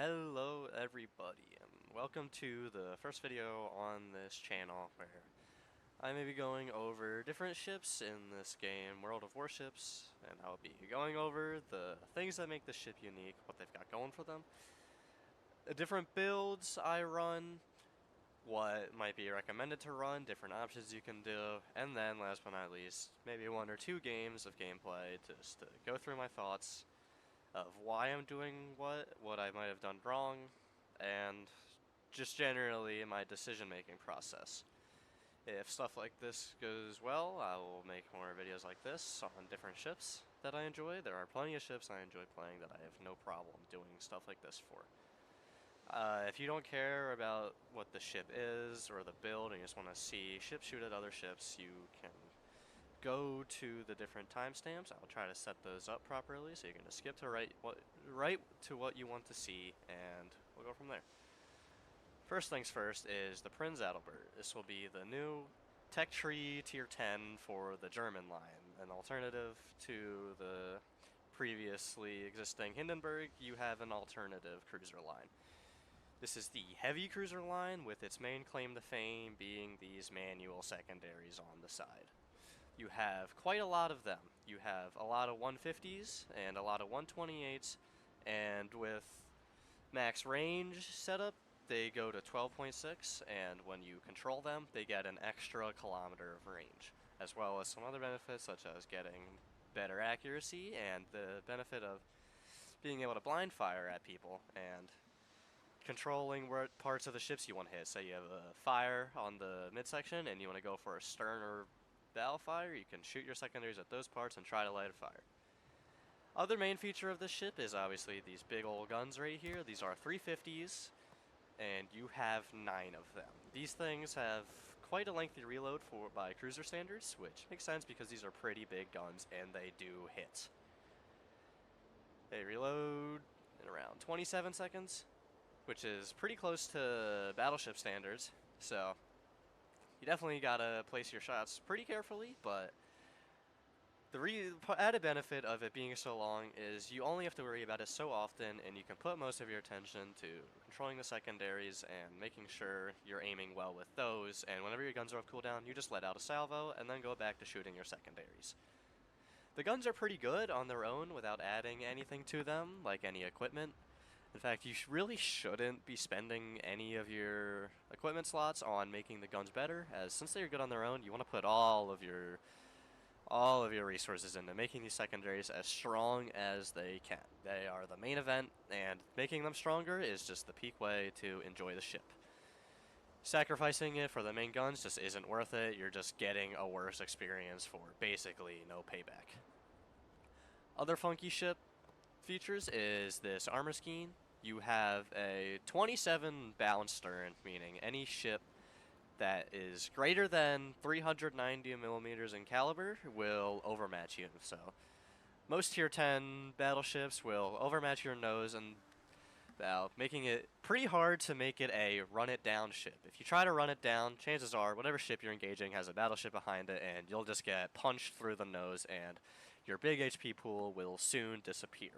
Hello everybody, and welcome to the first video on this channel where I may be going over different ships in this game, World of Warships, and I'll be going over the things that make the ship unique, what they've got going for them, the different builds I run, what might be recommended to run, different options you can do, and then last but not least, maybe one or two games of gameplay just to go through my thoughts of why I'm doing what I might have done wrong, and just generally my decision-making process. If stuff like this goes well, I will make more videos like this on different ships that I enjoy. There are plenty of ships I enjoy playing that I have no problem doing stuff like this for. If you don't care about what the ship is or the build and you just want to see ships shoot at other ships, you can go to the different timestamps. I'll try to set those up properly so you can just skip to right to what you want to see, and we'll go from there. First things first is the Prinz Adalbert. This will be the new tech tree tier 10 for the German line, an alternative to the previously existing Hindenburg. You have an alternative cruiser line. This is the heavy cruiser line, with its main claim to fame being these manual secondaries on the side. You have quite a lot of them. You have a lot of 150s and a lot of 128s, and with max range setup, they go to 12.6, and when you control them, they get an extra kilometer of range, as well as some other benefits such as getting better accuracy and the benefit of being able to blind fire at people and controlling what parts of the ships you want to hit. Say you have a fire on the midsection and you want to go for a stern or battle fire, you can shoot your secondaries at those parts and try to light a fire. Other main feature of this ship is obviously these big old guns right here. These are 350s, and you have 9 of them. These things have quite a lengthy reload by cruiser standards, which makes sense because these are pretty big guns and they do hit. They reload in around 27 seconds, which is pretty close to battleship standards, so you definitely gotta place your shots pretty carefully, but the added benefit of it being so long is you only have to worry about it so often, and you can put most of your attention to controlling the secondaries and making sure you're aiming well with those, and whenever your guns are off cooldown, you just let out a salvo and then go back to shooting your secondaries. The guns are pretty good on their own without adding anything to them, like any equipment. In fact, you really shouldn't be spending any of your equipment slots on making the guns better, as since they're good on their own, you want to put all of your resources into making these secondaries as strong as they can. They are the main event, and making them stronger is just the peak way to enjoy the ship. Sacrificing it for the main guns just isn't worth it. You're just getting a worse experience for basically no payback. Other funky ship features is this armor scheme. You have a 27 bound stern, meaning any ship that is greater than 390 millimeters in caliber will overmatch you. So most tier 10 battleships will overmatch your nose, and making it pretty hard to make it a run it down ship. If you try to run it down, chances are whatever ship you're engaging has a battleship behind it, and you'll just get punched through the nose and your big HP pool will soon disappear.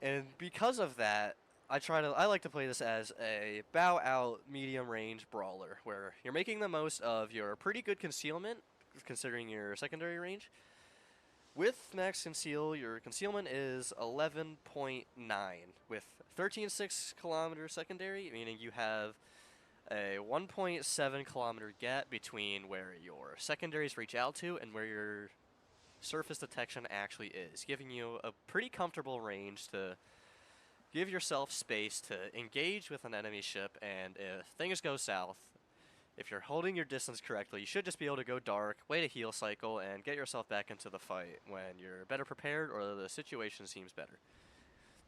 And because of that, I like to play this as a bow out medium range brawler, where you're making the most of your pretty good concealment, considering your secondary range. With max conceal, your concealment is 11.9, with 13.6 kilometer secondary, meaning you have a 1.7 kilometer gap between where your secondaries reach out to and where your surface detection actually is, giving you a pretty comfortable range to give yourself space to engage with an enemy ship, and if things go south, if you're holding your distance correctly, you should just be able to go dark, wait a heal cycle, and get yourself back into the fight when you're better prepared or the situation seems better.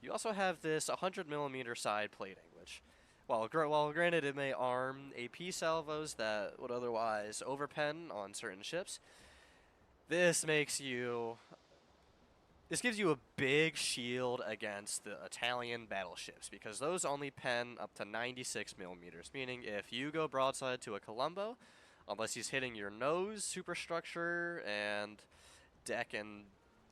You also have this 100mm side plating, which, while granted it may arm AP salvos that would otherwise overpen on certain ships, this gives you a big shield against the Italian battleships, because those only pen up to 96 millimeters, meaning if you go broadside to a Colombo, unless he's hitting your nose, superstructure, and deck and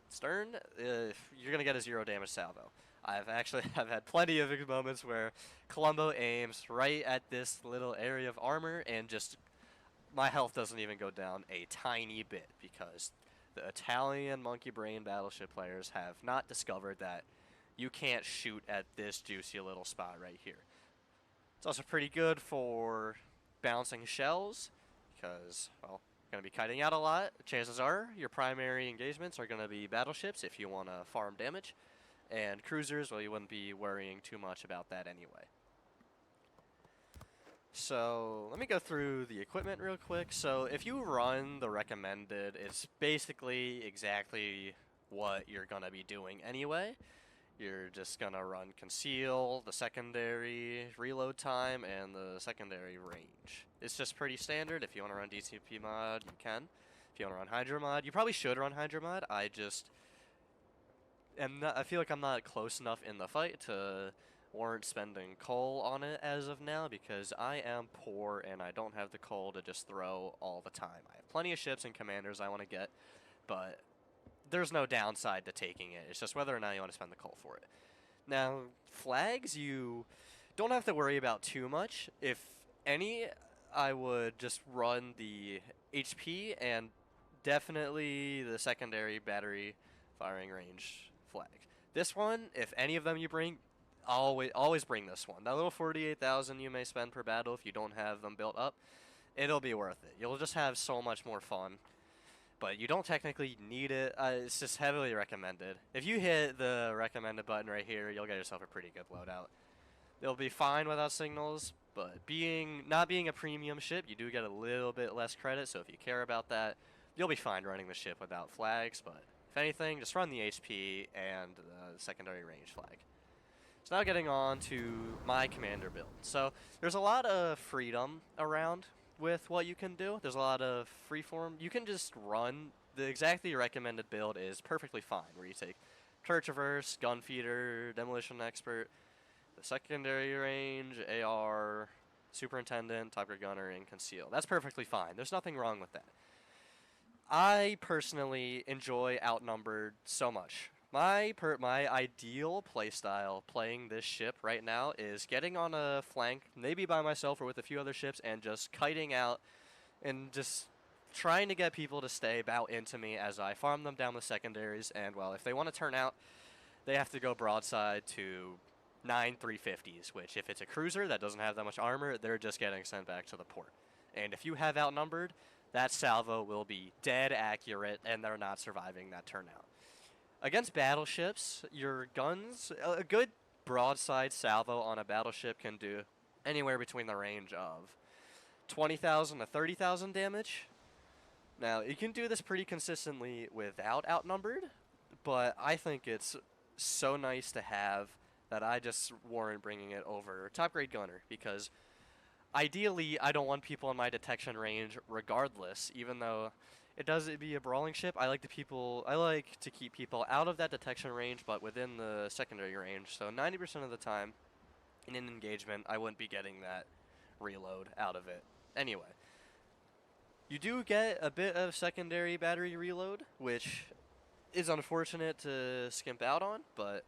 stern, you're going to get a 0 damage salvo. I've had plenty of moments where Columbo aims right at this little area of armor and just my health doesn't even go down a tiny bit because the Italian monkey brain battleship players have not discovered that you can't shoot at this juicy little spot right here. It's also pretty good for bouncing shells because, well, going to be kiting out a lot. Chances are your primary engagements are going to be battleships if you want to farm damage, and cruisers, well, you wouldn't be worrying too much about that anyway. So let me go through the equipment real quick. So if you run the recommended, it's basically exactly what you're going to be doing anyway. You're just going to run conceal, the secondary reload time, and the secondary range. It's just pretty standard. If you want to run DCP mod, you can. If you want to run Hydra mod, you probably should run Hydra mod. I feel like I'm not close enough in the fight to warrant spending coal on it as of now because I am poor and I don't have the coal to just throw all the time. I have plenty of ships and commanders I want to get, but there's no downside to taking it. It's just whether or not you want to spend the coal for it. Now, flags you don't have to worry about too much. If any, I would just run the HP and definitely the secondary battery firing range flag. This one, if any of them you bring, always bring this one. That little 48,000 you may spend per battle if you don't have them built up, it'll be worth it. You'll just have so much more fun. But you don't technically need it. It's just heavily recommended. If you hit the recommended button right here, you'll get yourself a pretty good loadout. They'll be fine without signals, but not being a premium ship, you do get a little bit less credit, so if you care about that, you'll be fine running the ship without flags, but if anything, just run the HP and the secondary range flag. So now getting on to my commander build. So there's a lot of freedom around with what you can do. There's a lot of freeform. You can just run the exactly recommended build is perfectly fine, where you take turret traverse, gun feeder, demolition expert, the secondary range, AR, superintendent, top grade gunner, and conceal. That's perfectly fine. There's nothing wrong with that. I personally enjoy outnumbered so much. My ideal playstyle playing this ship right now is getting on a flank, maybe by myself or with a few other ships, and just kiting out and just trying to get people to stay bout into me as I farm them down the secondaries. And, well, if they want to turn out, they have to go broadside to 9 350s, which if it's a cruiser that doesn't have that much armor, they're just getting sent back to the port. And if you have outnumbered, that salvo will be dead accurate, and they're not surviving that turnout. Against battleships, your guns, a good broadside salvo on a battleship can do anywhere between the range of 20,000 to 30,000 damage. Now, you can do this pretty consistently without outnumbered, but I think it's so nice to have that I just warrant bringing it over top grade gunner, because ideally I don't want people in my detection range regardless, even though it be a brawling ship. I like to keep people out of that detection range, but within the secondary range. So 90% of the time in an engagement, I wouldn't be getting that reload out of it. Anyway, you do get a bit of secondary battery reload, which is unfortunate to skimp out on, but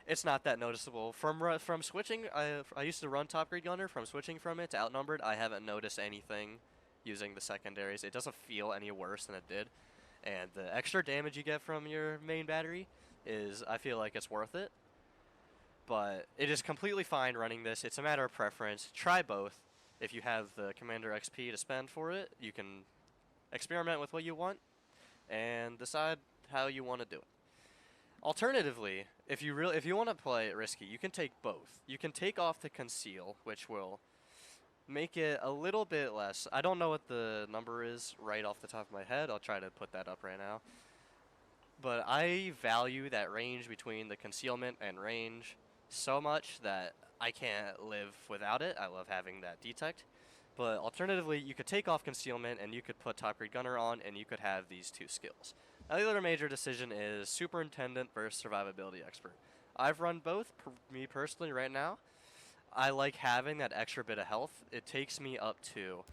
it's not that noticeable. From switching, I used to run top grade gunner. From switching from it to outnumbered, I haven't noticed anything using the secondaries. It doesn't feel any worse than it did, and the extra damage you get from your main battery I feel like it's worth it. But it is completely fine running this. It's a matter of preference. Try both. If you have the commander XP to spend for it, you can experiment with what you want and decide how you want to do it. Alternatively, if you want to play it risky, you can take both. You can take off the conceal, which will make it a little bit less. I don't know what the number is right off the top of my head. I'll try to put that up right now. But I value that range between the concealment and range so much that I can't live without it. I love having that detect. But alternatively, you could take off concealment and you could put top grade gunner on, and you could have these two skills. Now, the other major decision is superintendent versus survivability expert. I've run both, me personally, right now. I like having that extra bit of health. It takes me up to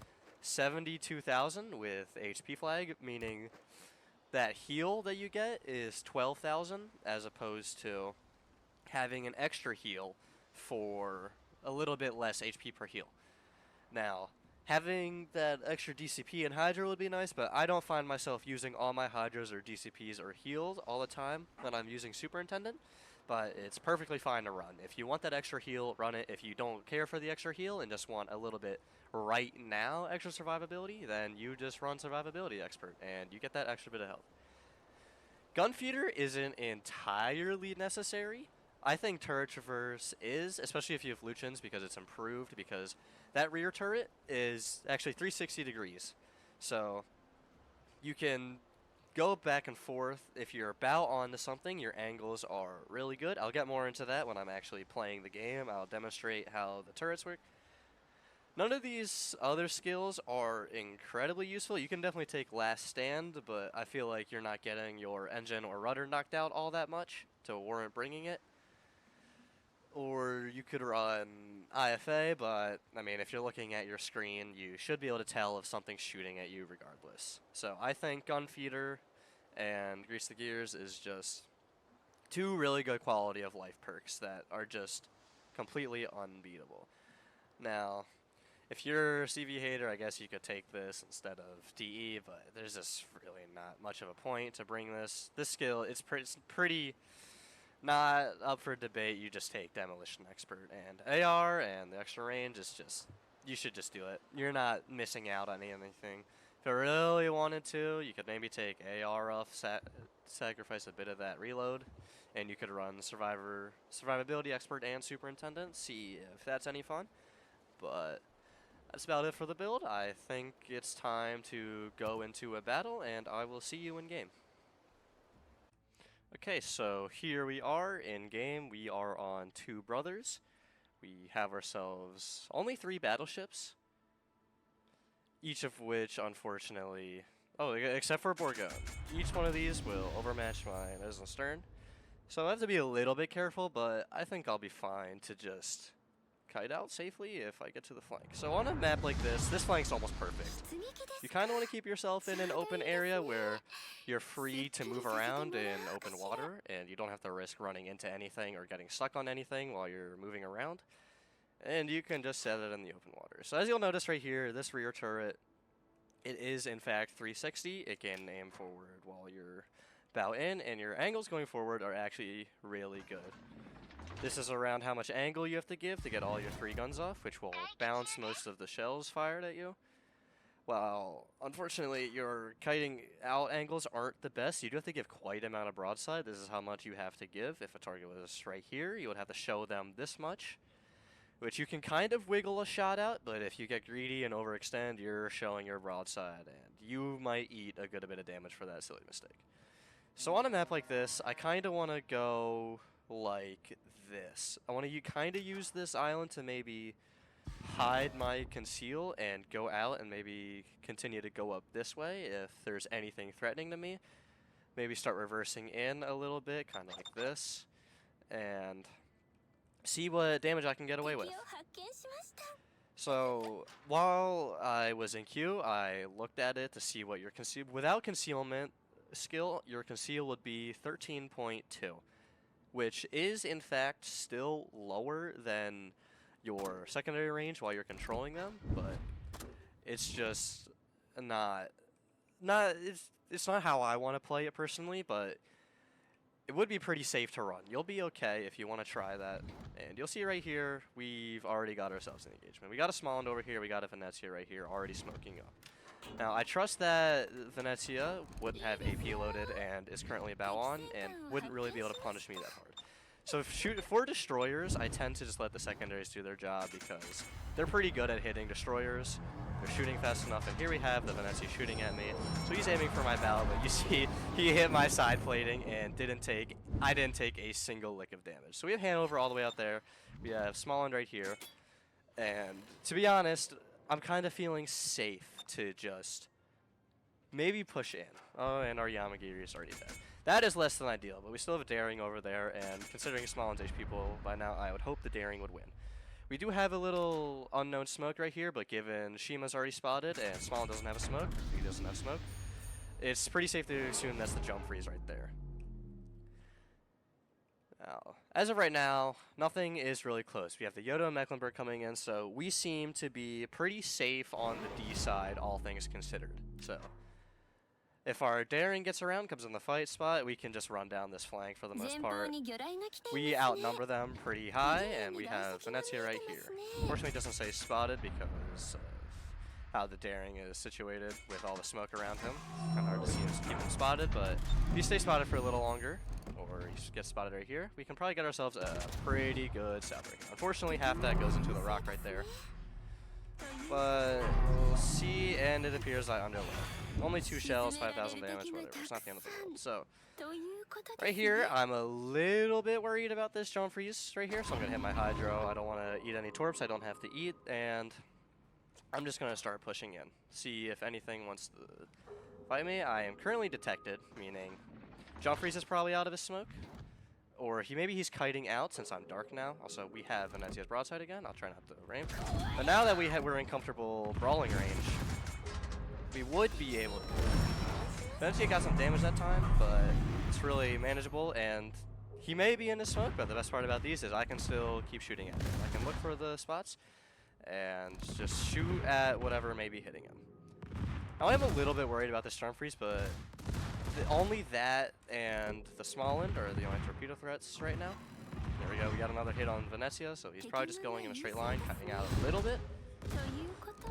72,000 with HP flag, meaning that heal that you get is 12,000 as opposed to having an extra heal for a little bit less HP per heal. Now, having that extra DCP and Hydra would be nice, but I don't find myself using all my Hydras or DCPs or heals all the time when I'm using Superintendent, but it's perfectly fine to run. If you want that extra heal, run it. If you don't care for the extra heal and just want a little bit right now extra survivability, then you just run Survivability Expert, and you get that extra bit of health. Gunfeeder isn't entirely necessary. I think turret traverse is, especially if you have Lucians, because it's improved, because that rear turret is actually 360 degrees. So you can go back and forth. If you're bow onto something, your angles are really good. I'll get more into that when I'm actually playing the game. I'll demonstrate how the turrets work. None of these other skills are incredibly useful. You can definitely take Last Stand, but I feel like you're not getting your engine or rudder knocked out all that much to warrant bringing it. Or you could run IFA, but I mean, if you're looking at your screen, you should be able to tell if something's shooting at you regardless. So I think Gunfeeder and Grease the Gears is just two really good quality of life perks that are just completely unbeatable. Now, if you're a CV hater, I guess you could take this instead of DE, but there's just really not much of a point to bring this. This skill, it's pretty not up for debate. You just take Demolition Expert and AR, and the extra range is just, you should just do it. You're not missing out on anything. If you really wanted to, you could maybe take AR off, sacrifice a bit of that reload, and you could run Survivability Expert and Superintendent, see if that's any fun. But that's about it for the build. I think it's time to go into a battle, and I will see you in game. Okay, so here we are in game. We are on Two Brothers. We have ourselves only 3 battleships, each of which, unfortunately, oh, except for Bourgogne. Each one of these will overmatch my nose and stern. So I have to be a little bit careful, but I think I'll be fine to just kite out safely if I get to the flank. So on a map like this flank's almost perfect. You kind of want to keep yourself in an open area where you're free to move around in open water, and you don't have to risk running into anything or getting stuck on anything while you're moving around. And you can just set it in the open water. So as you'll notice right here, this rear turret, it is in fact 360. It can aim forward while you're bow in, and your angles going forward are actually really good. This is around how much angle you have to give to get all your 3 guns off, which will bounce most of the shells fired at you. Well, unfortunately, your kiting out angles aren't the best. You do have to give quite an amount of broadside. This is how much you have to give. If a target was right here, you would have to show them this much, which you can kind of wiggle a shot out, but if you get greedy and overextend, you're showing your broadside, and you might eat a good bit of damage for that silly mistake. So on a map like this, I kind of want to go like this. I want to kind of use this island to maybe hide my conceal and go out and maybe continue to go up this way if there's anything threatening to me. Maybe start reversing in a little bit, kind of like this, and see what damage I can get away with. So while I was in queue, I looked at it to see what your without concealment skill, your conceal would be 13.2. Which is, in fact, still lower than your secondary range while you're controlling them, but it's just it's not how I want to play it personally, but it would be pretty safe to run. You'll be okay if you want to try that, and you'll see right here, we've already got ourselves an engagement. We got a Smalland over here, we got a Venezia right here, already smoking up. Now, I trust that Venezia wouldn't have AP loaded and is currently bow on, and wouldn't really be able to punish me that hard. So for destroyers, I tend to just let the secondaries do their job because they're pretty good at hitting destroyers. They're shooting fast enough, and here we have the Venezia shooting at me. So he's aiming for my bow, but you see he hit my side plating and I didn't take a single lick of damage. So we have Hanover all the way out there. We have Smalland right here. And to be honest, I'm kind of feeling safe to just maybe push in. Oh, and our Yamagiri is already dead. That is less than ideal, but we still have a Daring over there, and considering Smalland's HP pool by now, I would hope the Daring would win. We do have a little unknown smoke right here, but given Shima's already spotted and Smalland doesn't have a smoke, he doesn't have smoke, it's pretty safe to assume that's the jump freeze right there. Now, As of right now, nothing is really close. We have the Yoda and Mecklenburg coming in, so we seem to be pretty safe on the D side, all things considered. So, if our daring gets around, comes in the fight spot, we can just run down this flank for the most part. We outnumber them pretty high, and we have Venezia right here. Unfortunately, it doesn't say spotted because of how the daring is situated with all the smoke around him. Kind of hard to see him, keep him spotted, but if you stay spotted for a little longer, or he gets spotted right here, we can probably get ourselves a pretty good salvo here. Unfortunately, half that goes into the rock right there. But we'll see, and it appears I underload. Only 2 shells, 5,000 damage, whatever. It's not the end of the world. So, right here, I'm a little bit worried about this John Freeze right here, so I'm going to hit my Hydro. I don't want to eat any torps I don't have to eat, and I'm just going to start pushing in. See if anything wants to fight me. I am currently detected, meaning John Freeze is probably out of his smoke. Or maybe he's kiting out since I'm dark now. Also, we have Venezia's broadside again. I'll try not to rain. But now that we're in comfortable brawling range, we would be able to. Venezia got some damage that time, but it's really manageable. And he may be in his smoke, but the best part about these is I can still keep shooting at him. I can look for the spots and just shoot at whatever may be hitting him. Now, I am a little bit worried about the Storm Freeze, but only that and the small end are the only torpedo threats right now. There we go, we got another hit on Venezia, so he's probably just going in a straight line, cutting out a little bit.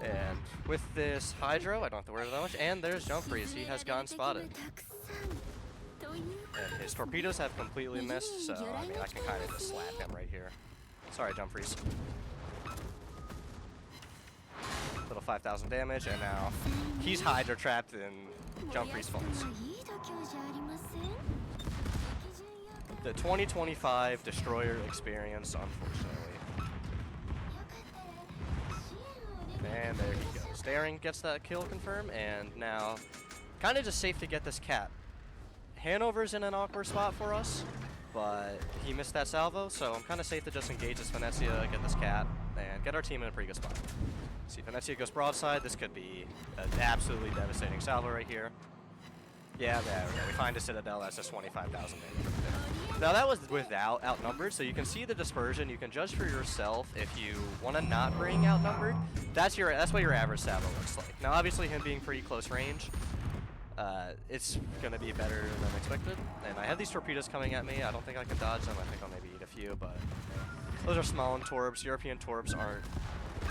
And with this Hydro, I don't have to worry about that much. And there's Jump Freeze, he has gotten spotted. And his torpedoes have completely missed, so I mean I can kind of just slap him right here. Sorry, Jump Freeze. Little 5,000 damage, and now he's Hydro trapped in Jump Freeze falls. The 2025 Destroyer experience, unfortunately. And there he goes. Daring gets that kill confirmed, and now kind of just safe to get this cat. Hanover's in an awkward spot for us, but he missed that salvo, so I'm kind of safe to just engage this Venezia, get this cat, and get our team in a pretty good spot. See, Venezia goes broadside. This could be an absolutely devastating salvo right here. Yeah, there we go. We find a Citadel. That's just 25,000 damage. Now, that was without outnumbered, so you can see the dispersion. You can judge for yourself if you want to not bring outnumbered. That's what your average salvo looks like. Now, obviously, him being pretty close range, it's going to be better than expected. And I have these torpedoes coming at me. I don't think I can dodge them. I think I'll maybe eat a few, but those are small and torps. European torps aren't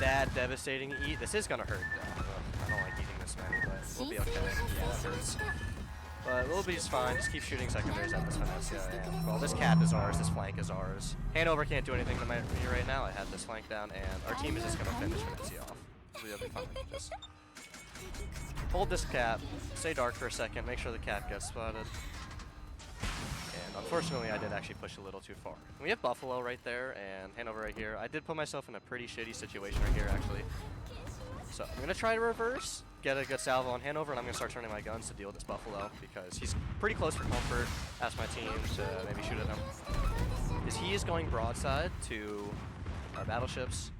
that devastating to eat. This is going to hurt, though. I don't like eating this many, but we'll be okay. Yeah, that hurts. But we'll be just fine. Just keep shooting secondaries at this Venezia. And, well, this cap is ours. This flank is ours. Hanover can't do anything to me right now. I have this flank down, and our team is just going to finish Venezia off. We'll be fine. Just hold this cap. Stay dark for a second. Make sure the cap gets spotted. And unfortunately, I did actually push a little too far. We have Buffalo right there and Hanover right here. I did put myself in a pretty shitty situation right here, actually. So I'm going to try to reverse, get a good salvo on Hanover, and I'm going to start turning my guns to deal with this Buffalo because he's pretty close for comfort. Ask my team to maybe shoot at him. Because he is going broadside to our battleships.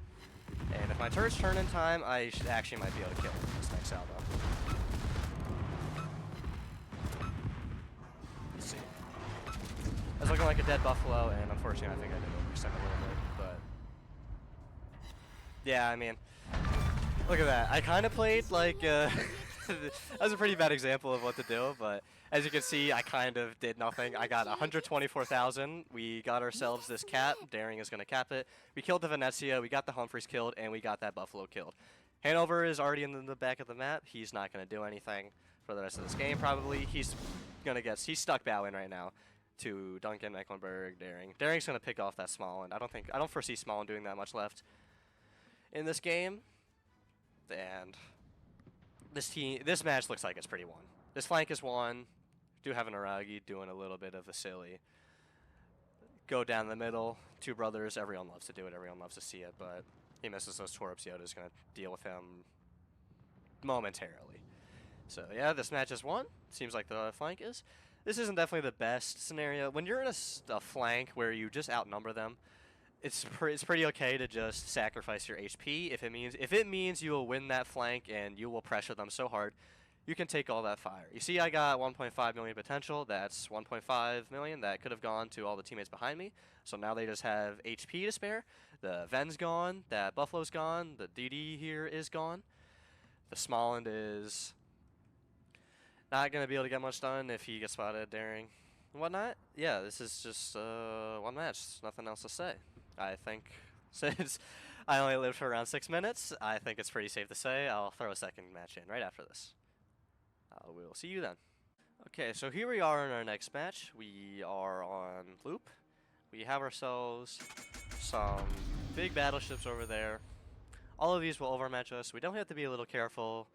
And if my turrets turn in time, I actually might be able to kill him with this next salvo. Let's see. I was looking like a dead Buffalo, and unfortunately I think I did overextend a little bit, but yeah, I mean, look at that. I kind of played like, that was a pretty bad example of what to do, but as you can see, I kind of did nothing. I got 124,000. We got ourselves this cap. Daring is going to cap it. We killed the Venezia. We got the Humphreys killed, and we got that Buffalo killed. Hanover is already in the back of the map. He's not going to do anything for the rest of this game, probably. He's stuck bowing right now to Duncan, Mecklenburg, Daring. Daring's going to pick off that small, and I don't foresee small doing that much left in this game. And this match looks like it's pretty won. This flank is won. Do have an Aragi doing a little bit of a silly go down the middle. Two brothers. Everyone loves to do it. Everyone loves to see it, but he misses those torps. Yoda's going to deal with him momentarily. So yeah, this match is won. Seems like the flank is. This isn't definitely the best scenario. When you're in a flank where you just outnumber them, it's pretty okay to just sacrifice your HP if it means you will win that flank and you will pressure them so hard. you can take all that fire. You see I got 1.5 million potential. That's 1.5 million that could have gone to all the teammates behind me. So now they just have HP to spare. The Ven's gone. That Buffalo's gone. The DD here is gone. The Smalland is not going to be able to get much done if he gets spotted daring and whatnot. Yeah, this is just one match. Nothing else to say. I think since I only lived for around 6 minutes, I think it's pretty safe to say I'll throw a second match in right after this. We'll see you then. Okay, so here we are in our next match. We are on loop. We have ourselves some big battleships over there. All of these will overmatch us. We don't have to be a little careful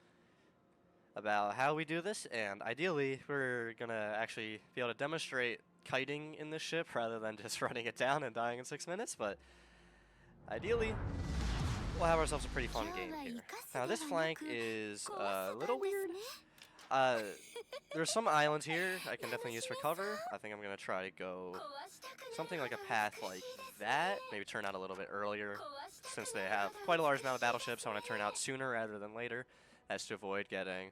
about how we do this, and ideally we're gonna actually be able to demonstrate kiting in this ship rather than just running it down and dying in 6 minutes, but ideally we'll have ourselves a pretty fun game here. Now this flank is a little weird. There's some islands here I can definitely use for cover. I think I'm gonna try to go something like a path like that, maybe turn out a little bit earlier. Since they have quite a large amount of battleships, I want to turn out sooner rather than later, as to avoid getting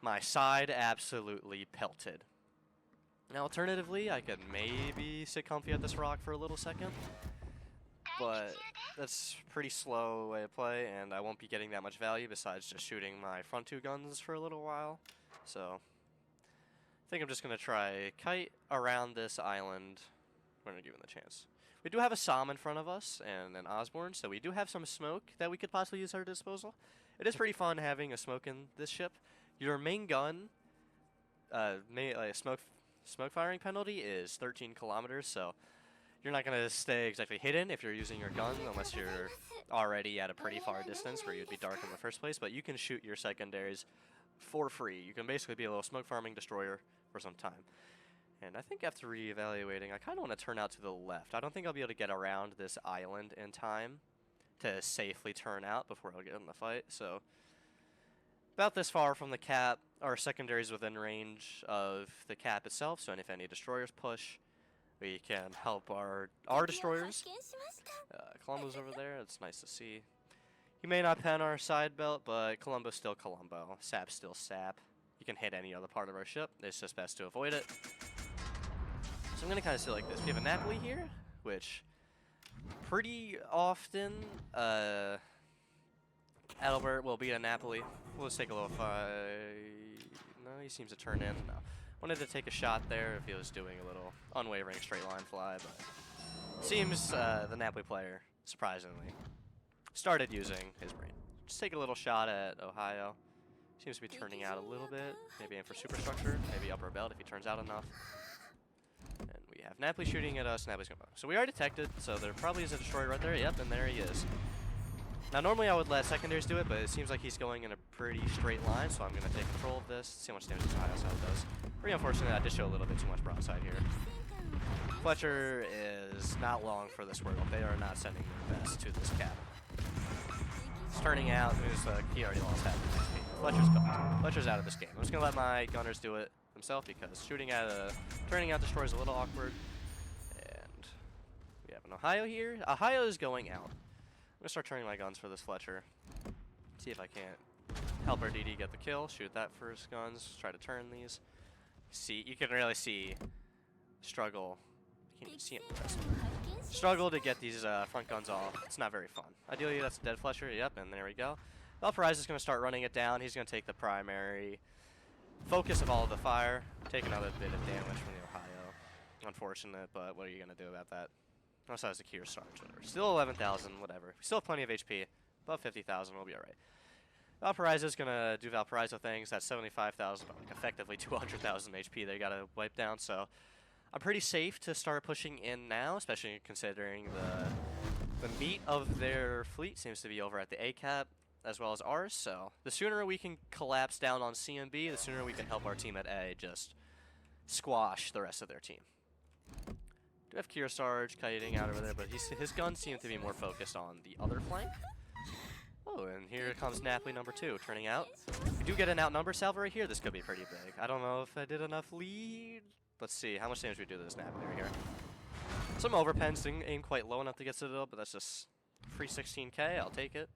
my side absolutely pelted. Now alternatively, I could maybe sit comfy at this rock for a little second, but that's pretty slow way to play, and I won't be getting that much value besides just shooting my front two guns for a little while. So I think I'm just going to try kite around this island when we're given the chance. We do have a Som in front of us and an Osborne, so we do have some smoke that we could possibly use at our disposal. It is pretty fun having a smoke in this ship. Your main gun, smoke firing penalty is 13 kilometers, so you're not going to stay exactly hidden if you're using your gun unless you're already at a pretty far distance where you'd be dark in the first place, but you can shoot your secondaries for free. You can basically be a little smoke farming destroyer for some time. And I think after reevaluating, I kind of want to turn out to the left. I don't think I'll be able to get around this island in time to safely turn out before I'll get in the fight. So about this far from the cap, our secondaries within range of the cap itself. So if any destroyers push, we can help our destroyers. Columbo's over there. It's nice to see. He may not pen our side belt, but Columbo's still Columbo. Sap's still Sap. You can hit any other part of our ship. It's just best to avoid it. So I'm going to kind of sit like this. We have a Napoli here, which pretty often Adalbert will beat a Napoli. We'll just take a little fight. No, he seems to turn in. No. Wanted to take a shot there if he was doing a little unwavering straight line fly, but seems the Napoli player, surprisingly, started using his brain. Just take a little shot at Ohio. Seems to be turning out a little bit. Maybe aim for superstructure, maybe upper belt if he turns out enough. And we have Napoli shooting at us. Napoli's going to. So we are detected, so there probably is a destroyer right there. Yep, and there he is. Now normally I would let secondaries do it, but it seems like he's going in a pretty straight line, so I'm going to take control of this, see how much damage his Ohio side does. Pretty unfortunate, I did show a little bit too much broadside here. Fletcher is not long for this world. They are not sending their best to this cap. It's turning out, he already lost half of his team. Fletcher's gone. Fletcher's out of this game. I'm just going to let my gunners do it themselves because shooting at turning out destroyers is a little awkward. And we have an Ohio here. Ohio is going out. I'm going to start turning my guns for this Fletcher. See if I can't help our DD get the kill. Shoot that first guns. Try to turn these. See, you can really see struggle. You can't even see him. Struggle to get these front guns off. It's not very fun. Ideally, that's a dead Fletcher. Yep, and there we go. Valparaiso is going to start running it down. He's going to take the primary focus of all of the fire. Take another bit of damage from the Ohio. Unfortunate, but what are you going to do about that? Also has the Kier Sarge, whatever. Still 11,000, whatever. We still have plenty of HP. Above 50,000, we'll be alright. Valparaiso's gonna do Valparaiso things. That's 75,000, but like effectively 200,000 HP they gotta wipe down. So I'm pretty safe to start pushing in now, especially considering the meat of their fleet seems to be over at the A cap as well as ours. So the sooner we can collapse down on CMB, the sooner we can help our team at A just squash the rest of their team. Do have Kier Sarge kiting out over there, but his guns seem to be more focused on the other flank. Oh, and here comes Napoli number 2, turning out. We do get an outnumber salvo right here. This could be pretty big. I don't know if I did enough lead. Let's see, how much damage we do to this Napoli right here. Some overpens didn't aim quite low enough to get Citadel, but that's just free 16k. I'll take it.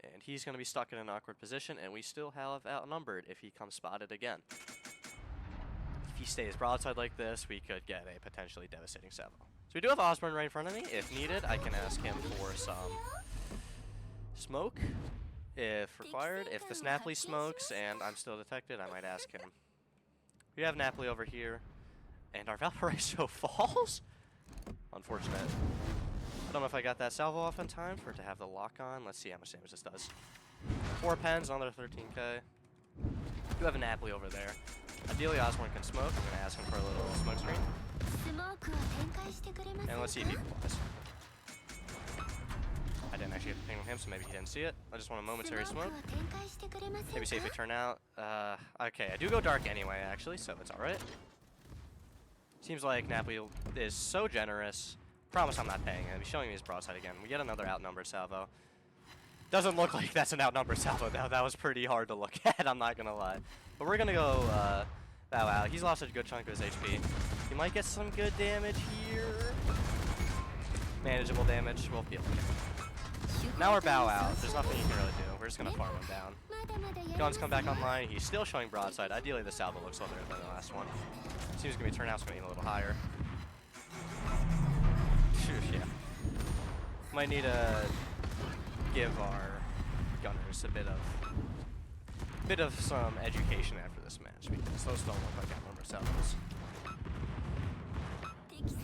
And he's going to be stuck in an awkward position, and we still have outnumbered if he comes spotted again. If he stays broadside like this, we could get a potentially devastating salvo. So we do have Osborne right in front of me. If needed, I can ask him for some smoke if required. If this Napoli smokes and I'm still detected, I might ask him. We have Napoli over here, and our Valparaiso falls. Unfortunate. I don't know if I got that salvo off in time for it to have the lock on. Let's see how much damage this does. 4 pens, another 13k. Do have a Napoli over there. Ideally, Osborne can smoke. I'm going to ask him for a little smoke screen. And let's see if he complies. I didn't actually have to ping him, so maybe he didn't see it. I just want a momentary smoke. Maybe safely turn out. Okay, I do go dark anyway, actually, so it's alright. Seems like Napoli is so generous. Promise I'm not paying him. He's showing me his broadside again. We get another outnumbered salvo. Doesn't look like that's an outnumbered salvo. That was pretty hard to look at, I'm not going to lie. But we're going to go bow out. He's lost a good chunk of his HP. He might get some good damage here. Manageable damage. We'll be okay. Now we're bow out. There's nothing you can really do. We're just going to farm him down. Guns come back online. He's still showing broadside. Ideally, the salvo looks a little better than the last one. Seems going to be turnout's going to be a little higher. Yeah. Might need to give our gunners a bit of some education after this match, because those don't look like outnumbered salvos.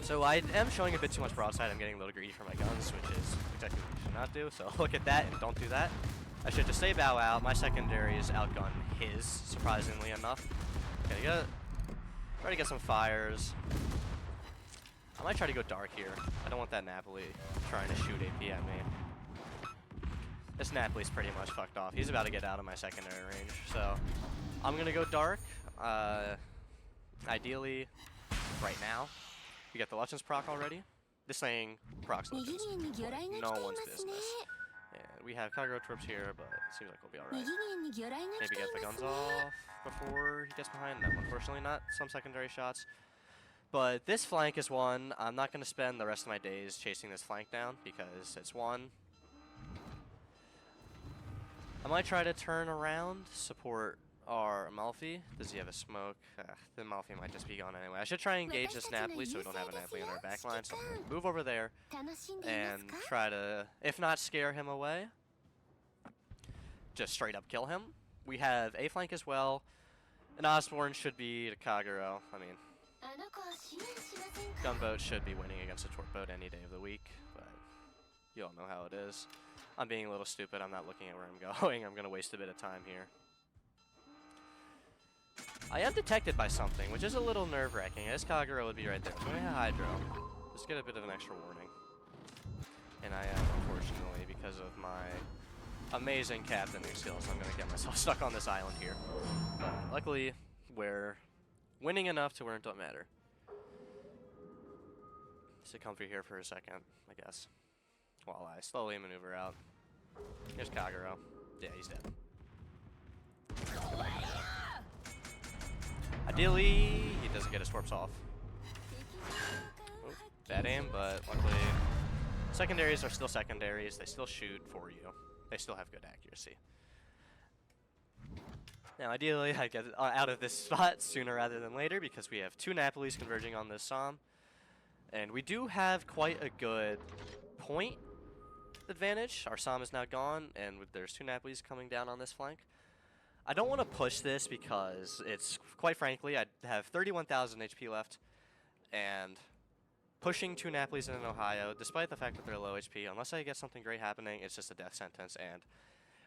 So I am showing a bit too much broadside. I'm getting a little greedy for my guns, which is exactly what you should not do. So look at that and don't do that. I should just stay bow out. My secondary is outgun his, surprisingly enough. Okay, try to get some fires. I might try to go dark here. I don't want that Napoli trying to shoot AP at me. This Napoli's pretty much fucked off. He's about to get out of my secondary range, so I'm gonna go dark. Ideally, right now. We got the Legends proc already. This thing procs Legends. Like no one's business. And we have Kagero Twips here, but it seems like we'll be alright. Maybe get the guns off before he gets behind. No, unfortunately not. Some secondary shots. But this flank is one. I'm not going to spend the rest of my days chasing this flank down because it's one. I might try to turn around, support our Amalfi. Does he have a smoke? The Amalfi might just be gone anyway. I should try and engage this Napoli so we don't have a Napoli on our backline. So I'm going to move over there and try to, if not scare him away, just straight up kill him. We have a flank as well. And Osborne should be the Kagero. I mean, Gunboat should be winning against a Torque any day of the week, but you all know how it is. I'm being a little stupid. I'm not looking at where I'm going. I'm going to waste a bit of time here. I am detected by something, which is a little nerve-wracking. This Kagero would be right there. So I'm going to Hydro. Just get a bit of an extra warning. And I am, unfortunately, because of my amazing captaining skills, I'm going to get myself stuck on this island here. But luckily, we're winning enough to where it don't matter. Sit comfy here for a second, I guess, while I slowly maneuver out. Here's Kagero. Yeah, he's dead. Goodbye, Kagero. Ideally, he doesn't get his warps off. Ooh, bad aim, but luckily, secondaries are still secondaries. They still shoot for you. They still have good accuracy. Now, ideally, I get out of this spot sooner rather than later because we have 2 Napolis converging on this Somme. And we do have quite a good point advantage. Our Somme is now gone, and there's 2 Napolis coming down on this flank. I don't want to push this because it's, quite frankly, I have 31,000 HP left, and pushing 2 Napolis in Ohio, despite the fact that they're low HP, unless I get something great happening, it's just a death sentence, and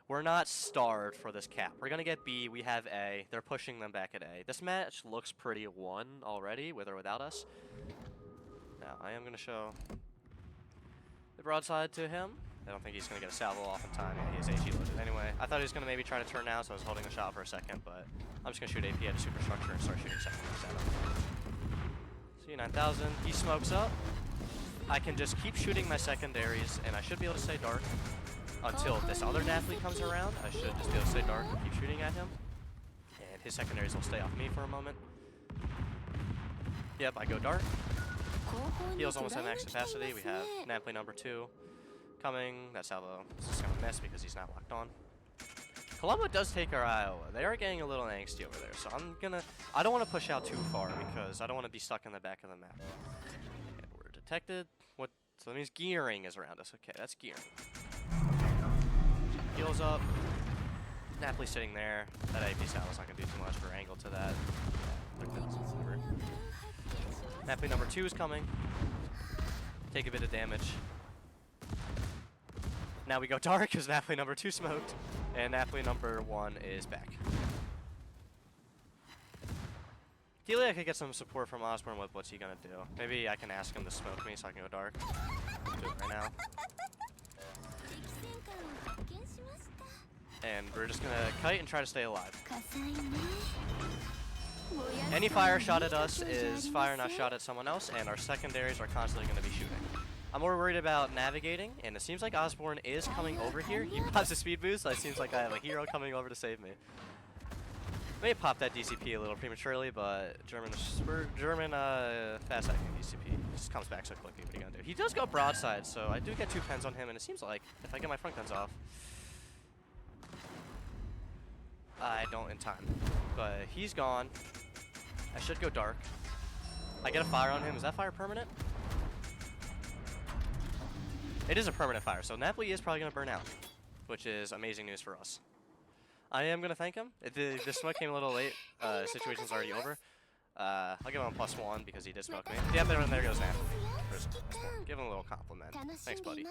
we're not starved for this cap. We're going to get B, we have A, they're pushing them back at A. This match looks pretty won already, with or without us. Now, I am going to show the broadside to him. I don't think he's going to get a salvo off in time. Yeah, he has AG loaded anyway. I thought he was going to maybe try to turn out, so I was holding the shot for a second, but I'm just going to shoot AP at a superstructure and start shooting secondaries at him. See, 9,000. He smokes up. I can just keep shooting my secondaries, and I should be able to stay dark until this other Napoli comes around. I should just be able to stay dark and keep shooting at him. And his secondaries will stay off me for a moment. Yep, I go dark. Heal's almost at max capacity. We have Napoli number 2 coming. That salvo is just gonna miss because he's not locked on. Colombo does take our Iowa. They are getting a little angsty over there, so I don't want to push out too far because I don't want to be stuck in the back of the map. And we're detected. What? So that means gearing is around us. Okay, that's gearing. Heals up. Napoli sitting there. That AP salvo's not gonna do too much for angle to that. Over. Napoli number 2 is coming. Take a bit of damage. Now we go dark because Napoli number 2 smoked, and Napoli number 1 is back. Ideally, I could get some support from Osborne with what's he gonna do. Maybe I can ask him to smoke me so I can go dark. I'll do it right now. And we're just gonna kite and try to stay alive. Any fire shot at us is fire not shot at someone else, and our secondaries are constantly gonna be shooting. I'm more worried about navigating, and it seems like Osborne is coming over here. He pops a speed boost, so it seems like I have a hero coming over to save me. May pop that DCP a little prematurely, but German fast-acting DCP just comes back so quickly. What are you gonna do? He does go broadside, so I do get 2 pens on him, and it seems like if I get my front guns off, I don't in time. But he's gone. I should go dark. I get a fire on him. Is that fire permanent? It is a permanent fire, so Napoli is probably going to burn out, which is amazing news for us. I am going to thank him. The smoke came a little late. Situation's already over. I'll give him a +1 because he did smoke me. Yeah, there goes Napoli. Give him a little compliment. Thanks, buddy.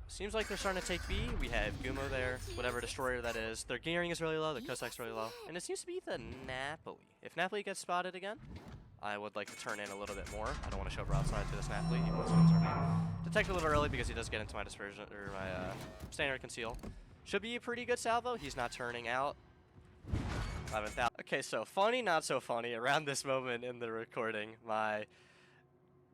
Seems like they're starting to take B. We have Gumo there, whatever destroyer that is. Their gearing is really low, their Cossac's really low. And it seems to be the Napoli. If Napoli gets spotted again, I would like to turn in a little bit more. I don't want to show broadside to this Napoli, even though guns are me. Detect a little early because he does get into my dispersion, or my standard conceal. Should be a pretty good salvo. He's not turning out. 11,000. Okay, so funny, not so funny. Around this moment in the recording, my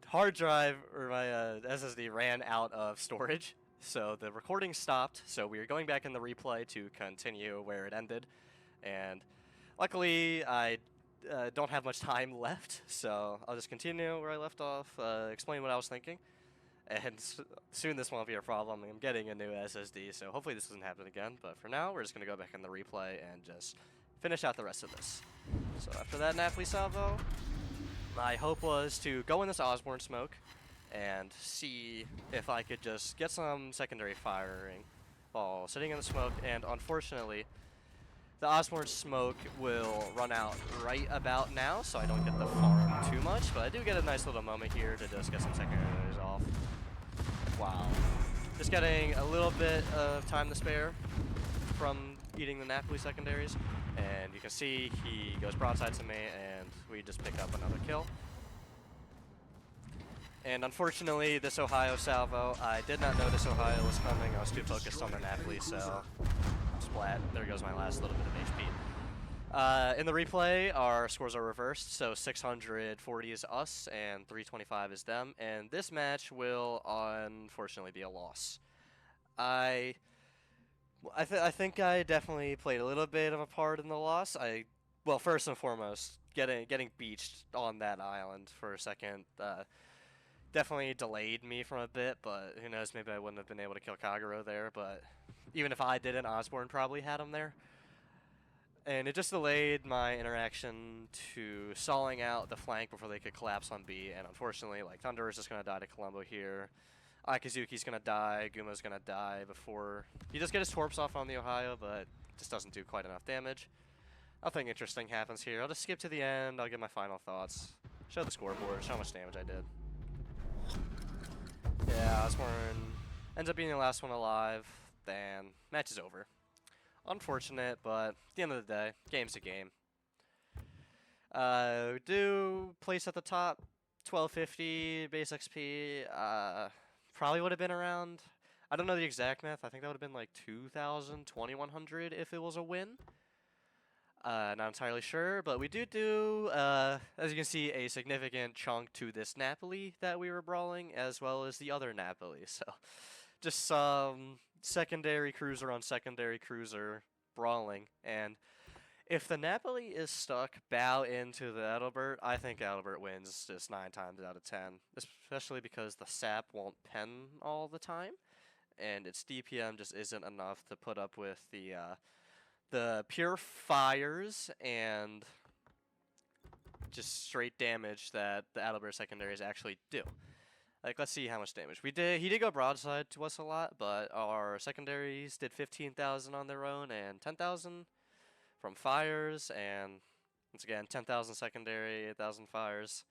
hard drive, or my SSD ran out of storage. So the recording stopped, so we are going back in the replay to continue where it ended. And luckily, I don't have much time left, so I'll just continue where I left off, explain what I was thinking. And soon this won't be a problem. I'm getting a new SSD, so hopefully this doesn't happen again. But for now, we're just going to go back in the replay and just finish out the rest of this. So after that Napoli salvo, my hope was to go in this Osborne smoke and see if I could just get some secondary firing while sitting in the smoke, and unfortunately the Osborne smoke will run out right about now, so I don't get the farm too much, but I do get a nice little moment here to just get some secondaries off. Wow. Just getting a little bit of time to spare from eating the Napoli secondaries, and you can see he goes broadside to me, and we just pick up another kill. And unfortunately, this Ohio salvo, I did not know this Ohio was coming. I was too focused on the Napoli, so splat. There goes my last little bit of HP. In the replay, our scores are reversed, so 640 is us and 325 is them. And this match will unfortunately be a loss. I think I definitely played a little bit of a part in the loss. Well, first and foremost, getting beached on that island for a second definitely delayed me from a bit, but who knows, maybe I wouldn't have been able to kill Kagero there, but even if I didn't, Osborne probably had him there. And it just delayed my interaction to stalling out the flank before they could collapse on B, and unfortunately, like, Thunder is just going to die to Colombo here. Akizuki's going to die, Gumo's going to die before he does get his torps off on the Ohio, but just doesn't do quite enough damage. Nothing interesting happens here. I'll just skip to the end, I'll give my final thoughts, show the scoreboard, show how much damage I did. Yeah, Osborne ends up being the last one alive, then match is over. Unfortunate, but at the end of the day, game's a game. We do place at the top, 1250 base XP. Probably would have been around, I don't know the exact math, I think that would have been like 2,000, 2,100 if it was a win. Not entirely sure, but we do, as you can see, a significant chunk to this Napoli that we were brawling, as well as the other Napoli. So, just some secondary cruiser on secondary cruiser brawling, and If the Napoli is stuck bow into the Adalbert, I think Adalbert wins just 9 times out of 10. Especially because the sap won't pen all the time, and its DPM just isn't enough to put up with the pure fires and just straight damage that the Adalbert secondaries actually do. Like, let's see how much damage we did. He did go broadside to us a lot, but our secondaries did 15,000 on their own and 10,000 from fires, and once again 10,000 secondary, 8,000 fires.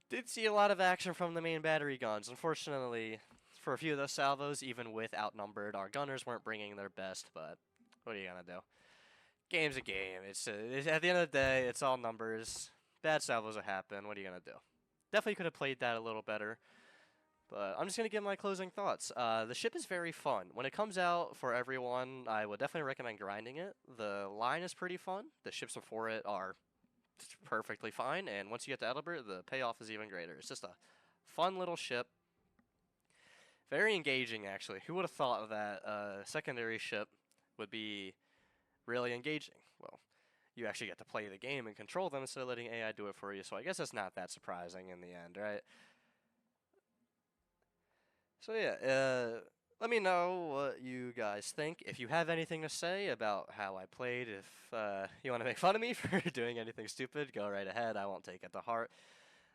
Did see a lot of action from the main battery guns. Unfortunately, for a few of those salvos, even with outnumbered, our gunners weren't bringing their best. But what are you gonna do? Game's a game. It's at the end of the day, it's all numbers. Bad salvos will happen. What are you gonna do? Definitely could have played that a little better. But I'm just going to give my closing thoughts. The ship is very fun. When it comes out for everyone, I would definitely recommend grinding it. The line is pretty fun. The ships before it are perfectly fine. And once you get to Adalbert, the payoff is even greater. It's just a fun little ship. Very engaging, actually. Who would have thought that a secondary ship would be really engaging? Well, you actually get to play the game and control them instead of letting AI do it for you. So I guess it's not that surprising in the end, right? So yeah, let me know what you guys think. If you have anything to say about how I played, if you want to make fun of me for doing anything stupid, go right ahead. I won't take it to heart.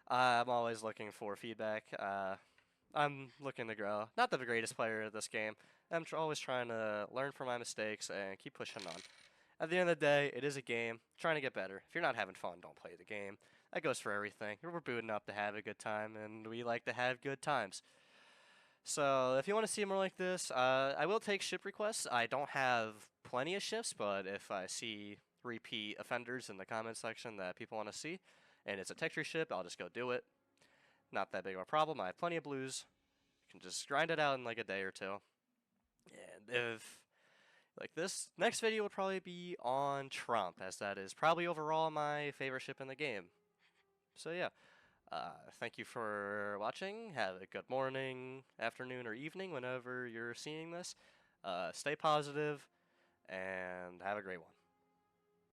I'm always looking for feedback. I'm looking to grow. Not the greatest player at this game. I'm always trying to learn from my mistakes and keep pushing on. At the end of the day, it is a game. Trying to get better. If you're not having fun, don't play the game. That goes for everything. We're booting up to have a good time, and we like to have good times. So if you want to see more like this, I will take ship requests. I don't have plenty of ships, but if I see repeat offenders in the comment section that people want to see, and it's a texture ship, I'll just go do it. Not that big of a problem. I have plenty of blues. You can just grind it out in like a day or two. And if like this, next video will probably be on Trump, as that is probably overall my favorite ship in the game. So yeah. Thank you for watching. Have a good morning, afternoon, or evening whenever you're seeing this. Stay positive, and have a great one.